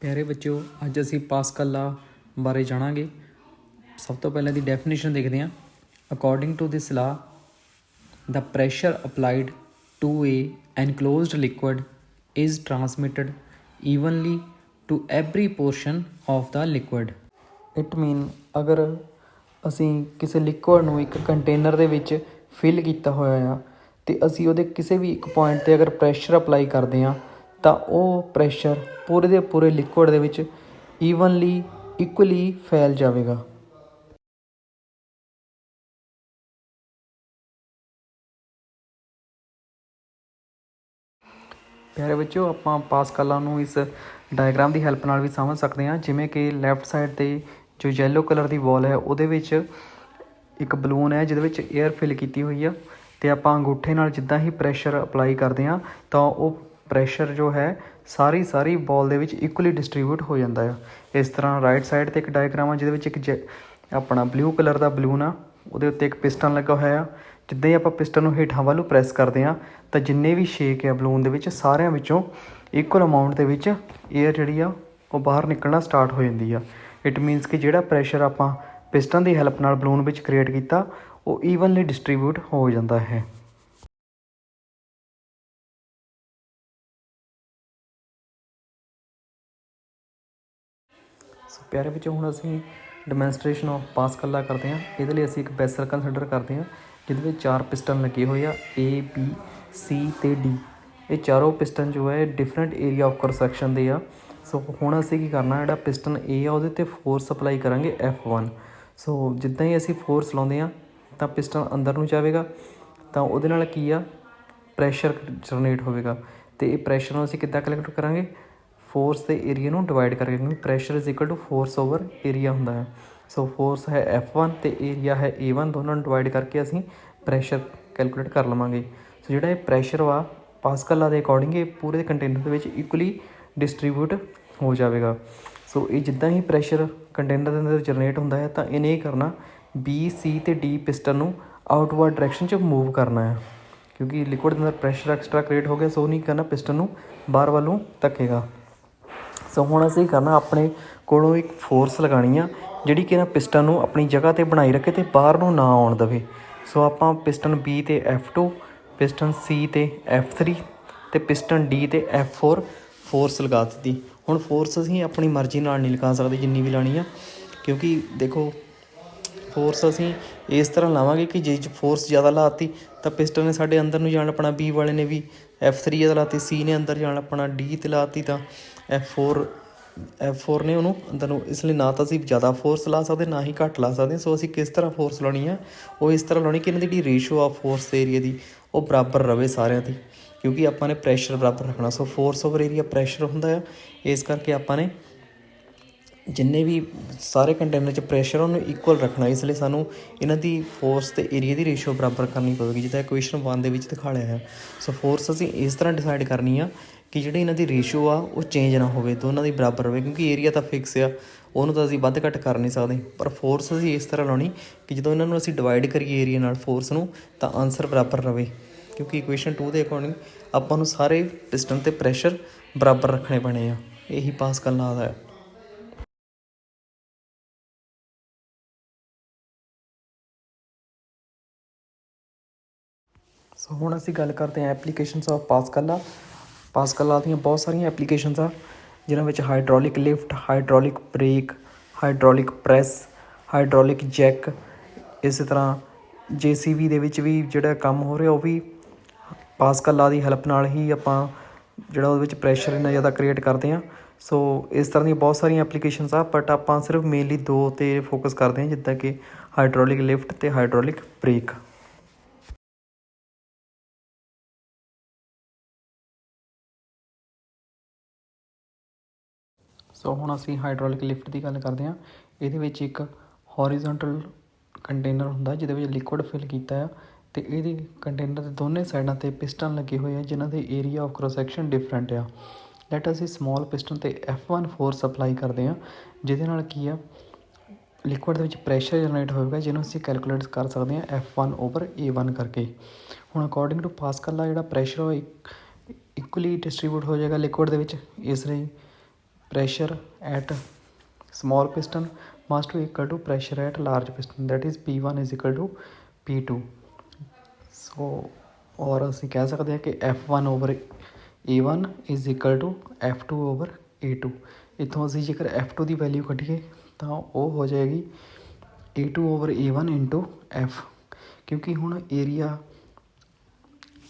प्यारे बच्चों, अज असी पास्कल ला बारे जाणांगे। सब तो पहले दी डेफिनेशन देखते हैं। According to this law, the pressure applied to a enclosed liquid is transmitted evenly to every portion of the liquid. It mean अगर असी किसी लिक्विड नूं एक कंटेनर दे विच फिल किया होया आ ते असी उहदे किसी भी एक पॉइंट ते अगर प्रैशर अप्लाई करते हैं तो वह प्रैशर पूरे के पूरे लिक्विड दे विच ईवनली इक्वली फैल जाएगा। प्यारे बच्चों, ਆਪਾਂ ਪਾਸਕਲਾਂ ਨੂੰ इस डायग्राम की हैल्प नाल भी समझ सकते हैं। जिमें कि लैफ्ट साइड ते जो येलो कलर की बॉल है वो एक बलून है जिहदे एयर फिल की हुई है तो आप अंगूठे नाल जिद्दां ही प्रैशर अप्लाई करते हैं तो वो प्रैशर जो है सारी बॉल दे विच इक्वली डिस्ट्रीब्यूट हो जाता है। इस तरह राइट साइड ते एक डायग्राम है जिहदे एक अपना ब्लू कलर का बलून आ, उहदे उत्ते एक पिस्टन लगा होया। जिद्दां ही आप पिस्टन नूं हेठां वालों प्रैस करते हैं तो जिन्ने भी शेक है बलून दे विच सारिਆਂ विचों इक्वल अमाउंट दे विच एयर जिहड़ी आ वो बाहर निकलना स्टार्ट हो जाती है। इट मीनस कि जिहड़ा प्रैशर आपां पिस्टन की हैल्प नाल बलून विच क्रिएट किया वो ईवनली डिस्ट्रीब्यूट हो जाता है। सो प्यारे बच्चों, हुण असीं डैमोनस्ट्रेशन ऑफ पास्कल करते हैं। ये लिए असीं एक वैसल कंसिडर करते हैं जिहदे विच 4 पिस्टन लगे हुए आ, ए बी सी ते डी। ये चारों पिस्टन जो है different area of cross section दे आ। सो हुण असीं की करना, जिहड़ा पिस्टन ए आ उहदे ते फोर्स अप्लाई करांगे F1। सो जिद्दां ही असीं फोर्स लाउंदे आ तो पिस्टन अंदर नूं जावेगा तो उहदे नाल की आ प्रैशर जनरेट होवेगा। तो ये प्रैशर नूं असीं किद्दां कैलकुलेट करांगे, फोर्स के एरिए में डिवाइड करके, क्योंकि pressure is equal to force over area होंदा है। सो फोर्स है F1 तो एरिया है A1, दोनों डिवाइड करके असीं प्रैशर कैलकुलेट कर लवांगे। सो जिहड़ा ये प्रैशर वा पास्कल लॉ के अकॉर्डिंग ये पूरे कंटेनर के विच इक्वली डिस्ट्रीब्यूट हो जाएगा। सो ये जिद्दां ही प्रैशर कंटेनर के अंदर जनरेट होंदा है तो इन्हें ही करना B C ते D पिस्टन नूं आउटवर्ड डायरैक्शन च मूव करना है, क्योंकि लिक्विड के अंदर प्रैशर एक्सट्रा क्रिएट हो गया। सो नहीं करना पिस्टन नूं बाहर वालों धक्केगा। सो हुण असीं करना अपने कोलों एक फोर्स लगानी आ जिहड़ी कि ना पिस्टन नूं अपनी जगह ते बनाई रखे तो बाहर नूं ना आउण देवे। सो आपां पिस्टन B ते F2, पिस्टन C ते F3 ते पिस्टन D ते F4 फोर्स लगा दी। हुण फोर्स असीं अपनी मर्जी नाल नहीं लगा सकते जिन्नी भी लानी आ, क्योंकि देखो फोर्स असीं इस तरह लावांगे कि जे फोर्स ज़्यादा लाती तो पिस्टन ने साडे अंदर नूं जाण अपना, B वाले ने भी F3 ज़्यादा लाती, C ने अंदर जाण अपना, D ते लाती तो F4 ने उन्होंने अंदर नूं। इसलिए ना तो असीं ज़्यादा फोर्स ला सकते ना ही घट ला सकते। सो असीं किस तरह फोर्स लानी है वो इस तरह लानी कि इन्हां दी रेशो ऑफ फोर्स ते एरिया की वो बराबर रहे सारिਆਂ दी, क्योंकि आपां ने प्रैशर बराबर रखना। So force over area pressure होंदा है, इस करके आपां ने जिन्ने भी सारे कंटेनर च प्रैशर उन्होंने इक्वल रखना। इसलिए सानू इन्हां दी फोर्स ते एरिया की रेशो बराबर करनी पवेगी, जिद्दां इक्वेशन 1 दे विच दिखाया है। सो फोर्स असीं इस तरह डिसाइड करनी आ कि जिहड़ी इन्हां दी रेशो आ वो चेंज ना होवे, दोनों दी बराबर रहे, क्योंकि एरिया तो फिक्स आ, उन्होंने तो असीं वध घट कर नहीं सकते। पर फोर्स असीं इस तरह लाउणी कि जदों इन्हां नूं असीं डिवाइड करिए एरिया नाल फोर्स नूं तो आंसर बराबर रहे, क्योंकि इक्वेशन 2 के अकॉर्डिंग आपां नूं सारे पिस्टन ते प्रैशर बराबर रखने पैणे आ। यही पास्कल लॉ है। सो हुण असीं गल करते हैं applications of Pascal law. Pascal law ਦੀਆਂ बहुत सारिया एप्लीकेशनस आ, जिन्हां विच hydraulic lift, hydraulic brake, hydraulic press, hydraulic jack. इस तरह JCB ਦੇ ਵਿੱਚ ਵੀ ਜਿਹੜਾ ਕੰਮ ਹੋ ਰਿਹਾ ਉਹ ਵੀ पास्कल लॉ की हैल्प नाल ही ਆਪਾਂ ਜਿਹੜਾ ਉਹਦੇ ਵਿੱਚ ਪ੍ਰੈਸ਼ਰ ਇੰਨਾ ਜ਼ਿਆਦਾ ਕ੍ਰੀਏਟ ਕਰਦੇ ਹਾਂ। सो इस तरह ਦੀਆਂ बहुत सारिया एप्लीकेशनस आ, बट ਆਪਾਂ सिर्फ मेनली 2 ਤੇ फोकस करते हैं, जिद्दां कि हाइड्रोलिक लिफ्ट ਤੇ हाइड्रोलिक ब्रेक। सो हुण असीं हाइड्रोलिक लिफ्ट की गल करते हैं। ये एक हॉरीजोंटल कंटेनर हुंदा जिहदे विच लिक्विड फिल किया है तो ये कंटेनर के दोनों साइडों पर पिस्टन लगे हुए हैं जिन्हों के area of cross section different आ। लैट असीं स्मॉल पिस्टन ते F1 फोर्स अप्लाई करते हैं, जिहदे नाल की आ लिक्विड के प्रैशर जनरेट होगा, जिन्होंने असीं कैलकुलेट कर सकते हैं F1 ओवर A1 करके। हुण अकॉर्डिंग टू पास्कल लॉ जिहड़ा प्रैशर इक्वली डिस्ट्रीब्यूट हो जाएगा लिक्विड के, इसलिए pressure at small piston must be equal to pressure at large piston, that is P1 is equal to P2. ਸੋ ਔਰ ਅਸੀਂ ਕਹਿ ਸਕਦੇ ਹਾਂ ਕਿ F1 over A1 is equal to F2 over A2। ਇੱਥੋਂ ਅਸੀਂ ਜੇਕਰ F2 ਦੀ ਵੈਲਿਊ ਕੱਢੀਏ ਤਾਂ ਉਹ ਹੋ ਜਾਏਗੀ A2 over A1 into F, ਕਿਉਂਕਿ ਹੁਣ ਏਰੀਆ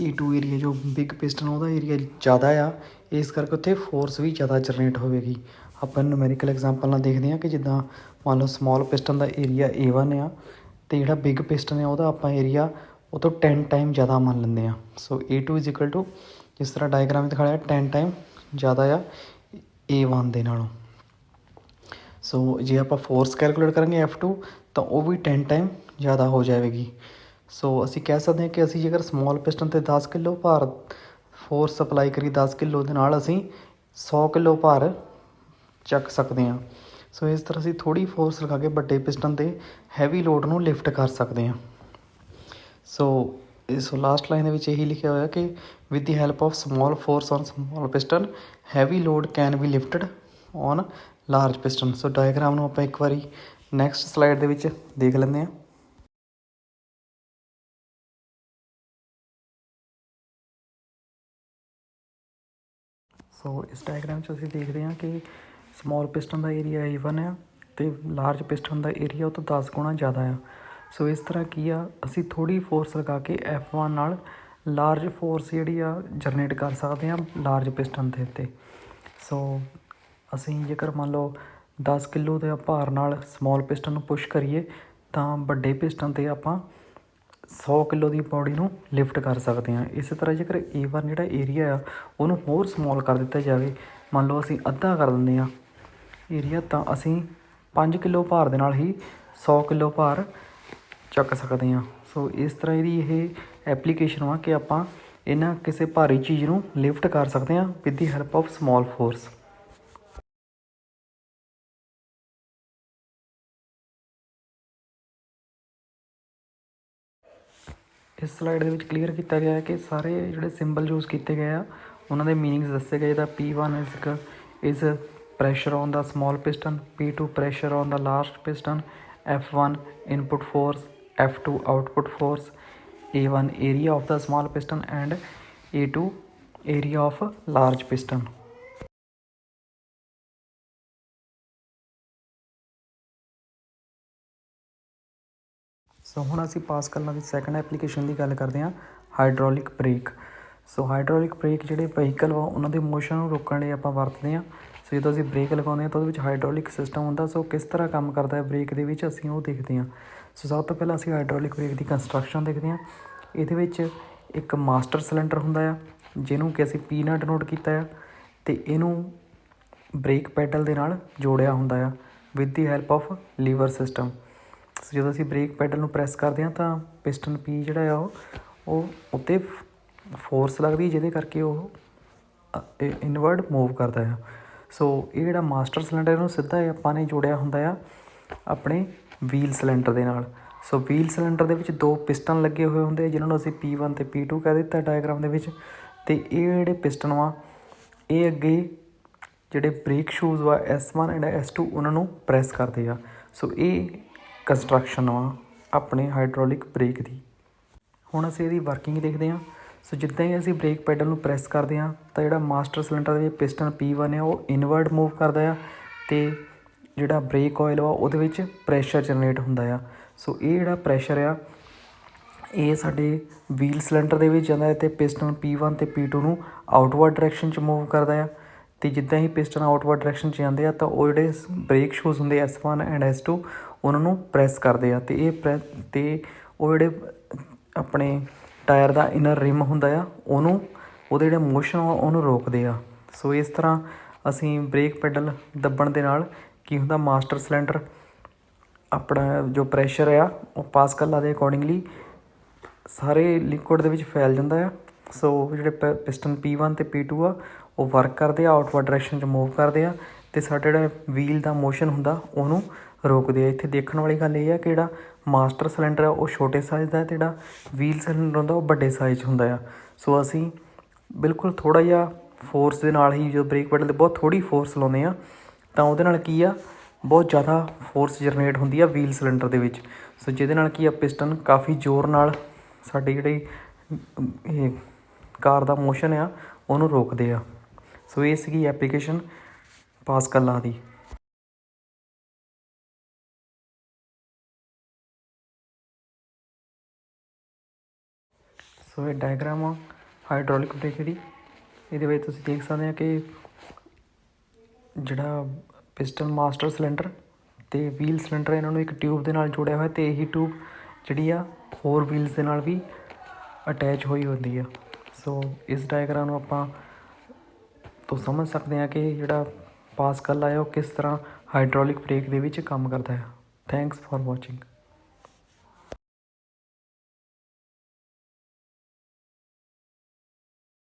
A2 ਏਰੀਆ ਜੋ ਬਿਗ ਪਿਸਟਨ ਉਹਦਾ ਏਰੀਆ ਜ਼ਿਆਦਾ ਆ, ਇਸ ਕਰਕੇ ਉੱਥੇ ਫੋਰਸ ਵੀ ਜ਼ਿਆਦਾ ਜਨਰੇਟ ਹੋਵੇਗੀ। ਆਪਾਂ ਨੂਮੈਰੀਕਲ ਐਗਜ਼ਾਮਪਲ ਨਾਲ ਦੇਖਦੇ ਹਾਂ ਕਿ ਜਿੱਦਾਂ ਮੰਨ ਲਓ ਸਮੋਲ ਪਿਸਟਨ ਦਾ ਏਰੀਆ A1 ਆ ਅਤੇ ਜਿਹੜਾ ਬਿਗ ਪਿਸਟਨ ਆ ਉਹਦਾ ਆਪਾਂ ਏਰੀਆ ਉਹ ਤੋਂ 10 ਟਾਈਮ ਜ਼ਿਆਦਾ ਮੰਨ ਲੈਂਦੇ ਹਾਂ। ਸੋ A2 ਇਜ਼ ਇਕੁਅਲ ਟੂ, ਜਿਸ ਤਰ੍ਹਾਂ ਡਾਇਗਰਾਮ ਦਿਖਾਇਆ 10 ਟਾਈਮ ਜ਼ਿਆਦਾ ਆ A1 ਦੇ ਨਾਲੋਂ। ਸੋ ਜੇ ਆਪਾਂ ਫੋਰਸ ਕੈਲਕੂਲੇਟ ਕਰਾਂਗੇ F2 ਤਾਂ ਉਹ ਵੀ 10 ਟਾਈਮ ਜ਼ਿਆਦਾ ਹੋ ਜਾਵੇਗੀ। ਸੋ ਅਸੀਂ ਕਹਿ ਸਕਦੇ ਹਾਂ ਕਿ ਅਸੀਂ ਜੇਕਰ ਸਮੋਲ ਪਿਸਟਨ 'ਤੇ 10 ਕਿਲੋ ਭਾਰ ਫੋਰਸ ਸਪਲਾਈ ਕਰੀ 10 ਕਿਲੋ ਦੇ ਨਾਲ ਅਸੀਂ 100 ਕਿਲੋ ਭਾਰ ਚੱਕ ਸਕਦੇ ਹਾਂ। ਸੋ ਇਸ ਤਰ੍ਹਾਂ ਅਸੀਂ ਥੋੜ੍ਹੀ ਫੋਰਸ ਲਗਾ ਕੇ ਵੱਡੇ ਪਿਸਟਨ 'ਤੇ ਹੈਵੀ ਲੋਡ ਨੂੰ ਲਿਫਟ ਕਰ ਸਕਦੇ ਹਾਂ। ਸੋ ਲਾਸਟ ਲਾਈਨ ਦੇ ਵਿੱਚ ਇਹੀ ਲਿਖਿਆ ਹੋਇਆ ਕਿ with the help of small force on small piston heavy load can be lifted on large piston. So diagram ਨੂੰ ਆਪਾਂ ਇੱਕ ਵਾਰੀ ਨੈਕਸਟ ਸਲਾਈਡ ਦੇ ਵਿੱਚ ਦੇਖ ਲੈਂਦੇ ਹਾਂ। ਸੋ ਇਸ ਡਾਇਗਰਾਮ 'ਚ ਅਸੀਂ ਦੇਖਦੇ ਹਾਂ ਕਿ ਸਮੋਲ ਪਿਸਟਨ ਦਾ ਏਰੀਆ A1 ਆ ਅਤੇ ਲਾਰਜ ਪਿਸਟਨ ਦਾ ਏਰੀਆ ਉਹ ਤੋਂ 10 ਗੁਣਾ ਜ਼ਿਆਦਾ ਆ। ਸੋ ਇਸ ਤਰ੍ਹਾਂ ਕੀ ਆ, ਅਸੀਂ ਥੋੜ੍ਹੀ ਫੋਰਸ ਲਗਾ ਕੇ F1 ਨਾਲ ਲਾਰਜ ਫੋਰਸ ਜਿਹੜੀ ਆ ਜਨਰੇਟ ਕਰ ਸਕਦੇ ਹਾਂ ਲਾਰਜ ਪਿਸਟਨ ਦੇ ਉੱਤੇ। ਸੋ ਅਸੀਂ ਜੇਕਰ ਮੰਨ ਲਓ 10 ਕਿਲੋ ਦੇ ਭਾਰ ਨਾਲ ਸਮੋਲ ਪਿਸਟਨ ਨੂੰ ਪੁਸ਼ ਕਰੀਏ ਤਾਂ ਵੱਡੇ ਪਿਸਟਨ 'ਤੇ ਆਪਾਂ 100 ਕਿਲੋ ਦੀ ਬੋਡੀ ਨੂੰ ਲਿਫਟ ਕਰ ਸਕਦੇ ਹਾਂ। ਇਸੇ ਤਰ੍ਹਾਂ ਜੇਕਰ A1 ਜਿਹੜਾ ਏਰੀਆ ਆ ਉਹਨੂੰ ਹੋਰ ਸਮੋਲ ਕਰ ਦਿੱਤਾ ਜਾਵੇ, ਮੰਨ ਲਓ ਅਸੀਂ ਅੱਧਾ ਕਰ ਦਿੰਦੇ ਹਾਂ ਏਰੀਆ, ਤਾਂ ਅਸੀਂ 5 ਕਿਲੋ ਭਾਰ ਦੇ ਨਾਲ ਹੀ 100 ਕਿਲੋ ਭਾਰ ਚੱਕ ਸਕਦੇ ਹਾਂ। ਸੋ ਇਸ ਤਰ੍ਹਾਂ ਇਹਦੀ ਇਹ ਐਪਲੀਕੇਸ਼ਨ ਵਾ ਕਿ ਆਪਾਂ ਇਹਨਾਂ ਕਿਸੇ ਭਾਰੀ ਚੀਜ਼ ਨੂੰ ਲਿਫਟ ਕਰ ਸਕਦੇ ਹਾਂ with the help of small force. ਇਸ ਸਲਾਈਡ ਦੇ ਵਿੱਚ ਕਲੀਅਰ ਕੀਤਾ ਗਿਆ ਹੈ ਕਿ ਸਾਰੇ ਜਿਹੜੇ ਸਿੰਬਲ ਯੂਜ਼ ਕੀਤੇ ਗਏ ਆ ਉਹਨਾਂ ਦੇ ਮੀਨਿੰਗਸ ਦੱਸੇ ਗਏ। The P1 is pressure on the small piston, P2 pressure on the large piston, F1 input force, F2 output force, A1 area of the small piston and A2 area of large piston. So ਹੁਣ ਅਸੀਂ ਪਾਸਕਲਾਂ ਦੀ second application ਦੀ ਗੱਲ ਕਰਦੇ ਹਾਂ, hydraulic break. ਸੋ hydraulic break ਜਿਹੜੇ vehicle ਵਾ ਉਹਨਾਂ ਦੇ motion ਨੂੰ ਰੋਕਣ ਲਈ ਆਪਾਂ ਵਰਤਦੇ ਹਾਂ। ਸੋ ਜਦੋਂ ਅਸੀਂ ਬ੍ਰੇਕ ਲਗਾਉਂਦੇ ਹਾਂ ਤਾਂ ਉਹਦੇ ਵਿੱਚ ਹਾਈਡ੍ਰੋਲਿਕ ਸਿਸਟਮ ਹੁੰਦਾ। ਸੋ ਕਿਸ ਤਰ੍ਹਾਂ ਕੰਮ ਕਰਦਾ ਹੈ ਬ੍ਰੇਕ ਦੇ ਵਿੱਚ ਅਸੀਂ ਉਹ ਦੇਖਦੇ ਹਾਂ। ਸੋ ਸਭ ਤੋਂ ਪਹਿਲਾਂ ਅਸੀਂ ਹਾਈਡ੍ਰੋਲਿਕ ਬ੍ਰੇਕ ਦੀ ਕੰਸਟਰਕਸ਼ਨ ਦੇਖਦੇ ਹਾਂ। ਇਹਦੇ ਵਿੱਚ ਇੱਕ ਮਾਸਟਰ ਸਿਲੰਡਰ ਹੁੰਦਾ ਆ ਜਿਹਨੂੰ ਕਿ ਅਸੀਂ P ਨਾਲ ਡਿਨੋਟ ਕੀਤਾ ਆ, ਅਤੇ ਇਹਨੂੰ ਬ੍ਰੇਕ ਪੈਡਲ ਦੇ ਨਾਲ ਜੋੜਿਆ ਹੁੰਦਾ ਆ with the help of lever system. So ਜਦੋਂ ਅਸੀਂ ਬ੍ਰੇਕ ਪੈਡਲ ਨੂੰ ਪ੍ਰੈਸ ਕਰਦੇ ਹਾਂ ਤਾਂ ਪਿਸਟਨ P ਜਿਹੜਾ ਆ ਉਹ ਉੱਤੇ ਫੋਰਸ ਲੱਗਦੀ ਜਿਹਦੇ ਕਰਕੇ ਉਹ ਇਨਵਰਡ ਮੂਵ ਕਰਦਾ ਆ। ਸੋ ਇਹ ਜਿਹੜਾ ਮਾਸਟਰ ਸਿਲੰਡਰ ਇਹਨੂੰ ਸਿੱਧਾ ਆਪਾਂ ਨੇ ਜੋੜਿਆ ਹੁੰਦਾ ਆ ਆਪਣੇ ਵੀਲ ਸਿਲੰਡਰ ਦੇ ਨਾਲ। ਸੋ ਵੀਲ ਸਿਲੰਡਰ ਦੇ ਵਿੱਚ 2 ਪਿਸਟਨ ਲੱਗੇ ਹੋਏ ਹੁੰਦੇ ਜਿਹਨਾਂ ਨੂੰ ਅਸੀਂ P1 ਅਤੇ P2 ਕਹਿ ਦਿੱਤਾ ਡਾਇਗਰਾਮ ਦੇ ਵਿੱਚ। ਅਤੇ ਇਹ ਜਿਹੜੇ ਪਿਸਟਨ ਵਾ ਇਹ ਅੱਗੇ ਜਿਹੜੇ ਬ੍ਰੇਕ ਸ਼ੂਜ਼ ਵਾ S1 ਐਂਡ S2 ਉਹਨਾਂ ਨੂੰ ਪ੍ਰੈਸ ਕਰਦੇ ਆ। ਸੋ ਇਹ ਕੰਸਟਰਕਸ਼ਨ ਵਾ ਆਪਣੇ ਹਾਈਡ੍ਰੋਲਿਕ ਬ੍ਰੇਕ ਦੀ। ਹੁਣ ਅਸੀਂ ਇਹਦੀ ਵਰਕਿੰਗ ਦੇਖਦੇ ਹਾਂ। ਸੋ ਜਿੱਦਾਂ ਹੀ ਅਸੀਂ ਬ੍ਰੇਕ ਪੈਡਲ ਨੂੰ ਪ੍ਰੈਸ ਕਰਦੇ ਹਾਂ ਤਾਂ ਜਿਹੜਾ ਮਾਸਟਰ ਸਿਲੰਡਰ ਦੇ ਪਿਸਟਨ P1 ਆ ਉਹ ਇਨਵਰਡ ਮੂਵ ਕਰਦਾ ਆ ਅਤੇ ਜਿਹੜਾ ਬ੍ਰੇਕ ਆਇਲ ਵਾ ਉਹਦੇ ਵਿੱਚ ਪ੍ਰੈਸ਼ਰ ਜਨਰੇਟ ਹੁੰਦਾ ਆ। ਸੋ ਇਹ ਜਿਹੜਾ ਪ੍ਰੈਸ਼ਰ ਆ ਇਹ ਸਾਡੇ ਵੀਲ ਸਿਲੰਡਰ ਦੇ ਵਿੱਚ ਜਾਂਦਾ ਅਤੇ ਪਿਸਟਨ P1 ਅਤੇ P2 ਨੂੰ ਆਊਟਵਰਡ ਡਾਇਰੈਕਸ਼ਨ 'ਚ ਮੂਵ ਕਰਦਾ ਆ। ਅਤੇ ਜਿੱਦਾਂ ਹੀ ਪਿਸਟਨ ਆਊਟਵਰਡ ਡਾਇਰੈਕਸ਼ਨ 'ਚ ਜਾਂਦੇ ਆ ਤਾਂ ਉਹ ਜਿਹੜੇ ਬ੍ਰੇਕ ਸ਼ੂਜ਼ ਹੁੰਦੇ S1 ਐਂਡ S2 ਉਹਨਾਂ ਨੂੰ ਪ੍ਰੈਸ ਕਰਦੇ ਆ ਅਤੇ ਅਤੇ ਉਹ ਜਿਹੜੇ ਆਪਣੇ ਟਾਇਰ ਦਾ ਇਨਰ ਰਿਮ ਹੁੰਦਾ ਆ ਉਹਨੂੰ ਉਹਦੇ ਜਿਹੜੇ ਮੋਸ਼ਨ ਆ ਉਹਨੂੰ ਰੋਕਦੇ ਆ। ਸੋ ਇਸ ਤਰ੍ਹਾਂ ਅਸੀਂ ਬ੍ਰੇਕ ਪੈਡਲ ਦੱਬਣ ਦੇ ਨਾਲ ਕੀ ਹੁੰਦਾ, ਮਾਸਟਰ ਸਿਲੰਡਰ ਆਪਣਾ ਜੋ ਪ੍ਰੈਸ਼ਰ ਆ ਉਹ ਪਾਸਕਲਾਂ ਦੇ ਅਕੋਰਡਿੰਗਲੀ ਸਾਰੇ ਲਿਕੁਇਡ ਦੇ ਵਿੱਚ ਫੈਲ ਜਾਂਦਾ ਆ। ਸੋ ਜਿਹੜੇ ਪਿਸਟਨ P1 ਅਤੇ P2 ਆ ਉਹ ਵਰਕ ਕਰਦੇ ਆ, ਆਊਟਵਰਡ ਡਾਇਰੈਕਸ਼ਨ 'ਚ ਮੂਵ ਕਰਦੇ ਆ ਅਤੇ ਸਾਡਾ ਜਿਹੜਾ ਵੀਲ ਦਾ ਮੋਸ਼ਨ ਹੁੰਦਾ ਉਹਨੂੰ ਰੋਕਦੇ ਆ। ਇੱਥੇ ਦੇਖਣ ਵਾਲੀ ਗੱਲ ਇਹ ਆ ਕਿ ਜਿਹੜਾ ਮਾਸਟਰ ਸਿਲੰਡਰ ਆ ਉਹ ਛੋਟੇ ਸਾਈਜ਼ ਦਾ ਅਤੇ ਜਿਹੜਾ ਵੀਲ ਸਿਲੰਡਰ ਹੁੰਦਾ ਉਹ ਵੱਡੇ ਸਾਈਜ਼ 'ਚ ਹੁੰਦਾ ਆ। ਸੋ ਅਸੀਂ ਬਿਲਕੁਲ ਥੋੜ੍ਹਾ ਜਿਹਾ ਫੋਰਸ ਦੇ ਨਾਲ ਹੀ ਜਦੋਂ ਬ੍ਰੇਕ ਪੈਡਲ 'ਤੇ ਬਹੁਤ ਥੋੜ੍ਹੀ ਫੋਰਸ ਲਾਉਂਦੇ ਆ ਤਾਂ ਉਹਦੇ ਨਾਲ ਕੀ ਆ ਬਹੁਤ ਜ਼ਿਆਦਾ ਫੋਰਸ ਜਨਰੇਟ ਹੁੰਦੀ ਆ ਵੀਲ ਸਿਲੰਡਰ ਦੇ ਵਿੱਚ। ਸੋ ਜਿਹਦੇ ਨਾਲ ਕੀ ਆ ਪਿਸਟਨ ਕਾਫੀ ਜ਼ੋਰ ਨਾਲ ਸਾਡੀ ਜਿਹੜੀ ਇਹ ਕਾਰ ਦਾ ਮੋਸ਼ਨ ਆ ਉਹਨੂੰ ਰੋਕਦੇ ਆ। ਸੋ ਇਹ ਸੀਗੀ ਐਪਲੀਕੇਸ਼ਨ ਪਾਸਕਲ ਲਾ ਦੀ। ਸੋ ਇਹ ਡਾਇਗਰਾਮ ਆ ਹਾਈਡ੍ਰੋਲਿਕ ਬ੍ਰੇਕ ਦੀ। ਇਹਦੇ ਵਿੱਚ ਤੁਸੀਂ ਦੇਖ ਸਕਦੇ ਆ ਕਿ ਜਿਹੜਾ ਪਿਸਟਨ ਮਾਸਟਰ ਸਿਲੰਡਰ ਅਤੇ ਵੀਲ ਸਿਲੰਡਰ ਇਹਨਾਂ ਨੂੰ ਇੱਕ ਟਿਊਬ ਦੇ ਨਾਲ ਜੋੜਿਆ ਹੋਇਆ ਅਤੇ ਇਹੀ ਟਿਊਬ ਜਿਹੜੀ ਆ ਹੋਰ ਵੀਲਸ ਦੇ ਨਾਲ ਵੀ ਅਟੈਚ ਹੋਈ ਹੁੰਦੀ ਆ। ਸੋ ਇਸ ਡਾਇਗਰਾਮ ਨੂੰ ਆਪਾਂ ਤੋਂ ਸਮਝ ਸਕਦੇ ਹਾਂ ਕਿ ਜਿਹੜਾ ਪਾਸਕਲ ਆ ਉਹ ਕਿਸ ਤਰ੍ਹਾਂ ਹਾਈਡ੍ਰੋਲਿਕ ਬ੍ਰੇਕ ਦੇ ਵਿੱਚ ਕੰਮ ਕਰਦਾ ਹੈ। Thanks for watching.